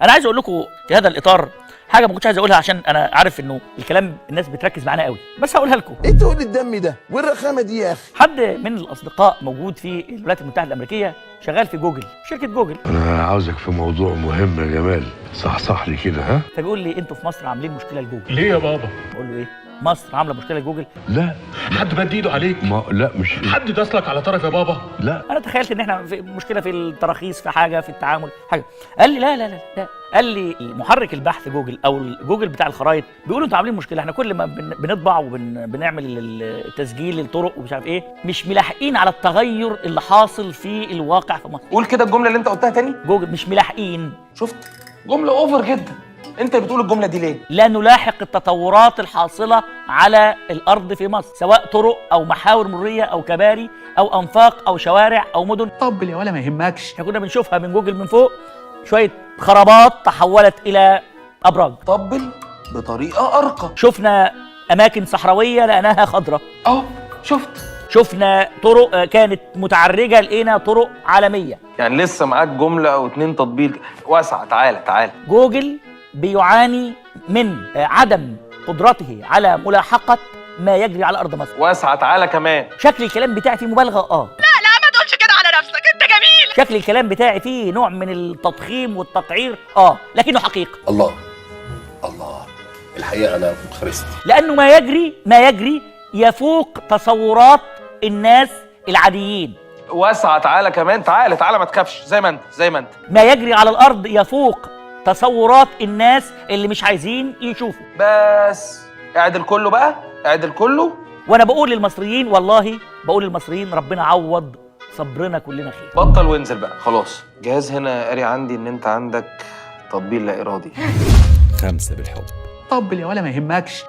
انا عايز اقول لكم في هذا الاطار حاجه ما كنتش عايز اقولها عشان انا عارف انه الكلام الناس بتركز معانا قوي، بس هقولها لكم. ايه تقول الدم ده والرخامه دي يا اخي؟ حد من الاصدقاء موجود في الولايات المتحده الامريكيه شغال في جوجل، شركه جوجل. انا عاوزك في موضوع مهم يا جمال، صح لي كده ها. فبيقول لي انتوا في مصر عاملين مشكله لجوجل. ليه يا بابا؟ بقول له ايه؟ مصر عامله مشكله لجوجل؟ لا حد مد ايده عليك؟ لا مش حد داسلك على طرف يا بابا؟ لا انا تخيلت ان احنا في مشكله في التراخيص، في حاجه في التعامل، حاجه. قال لي لا لا لا لا، قال لي محرك البحث جوجل او جوجل بتاع الخرائط بيقولوا انتوا عاملين مشكله، احنا كل ما بنطبع وبنعمل التسجيل للطرق ومش عارف ايه، مش ملاحقين على التغير اللي حاصل في الواقع في مصر. قول كده الجمله اللي انت قلتها تاني. جوجل مش ملاحقين. شفت؟ جمله اوفر جدا. انت بتقول الجمله دي ليه؟ لا نلاحق التطورات الحاصله على الارض في مصر، سواء طرق او محاور مروريه او كباري او انفاق او شوارع او مدن. طبل يا ولا ما يهمكش. احنا كنا بنشوفها من جوجل من فوق شويه خرابات تحولت الى ابراج. طبل بطريقه ارقى. شفنا اماكن صحراويه لقيناها خضراء. اهو شفت. شفنا طرق كانت متعرجه لقينا طرق عالميه. يعني لسه معاك جمله او اتنين تطبيق واسعه. تعالى جوجل بيعاني من عدم قدرته على ملاحقه ما يجري على ارض مصر. واسعه. تعالى كمان. شكل الكلام بتاعي فيه مبالغه. لا ما تقولش كده على نفسك، انت جميل. شكل الكلام بتاعي فيه نوع من التضخيم والتقعير لكنه حقيقه. الله الحقيقه انا خرست، لانه ما يجري يفوق تصورات الناس العاديين. واسعه. تعالى كمان. تعالى ما تخافش. زي ما انت. ما يجري على الارض يفوق تصورات الناس اللي مش عايزين يشوفوا. بس اعدل كله بقى، اعدل كله. وانا بقول للمصريين، والله بقول للمصريين، ربنا عوض صبرنا كلنا خير. بطل وانزل بقى خلاص. جهاز هنا قاري عندي ان انت عندك تطبيل لا ارادي. 5 بالحب. طبل يا ولا ما يهمكش.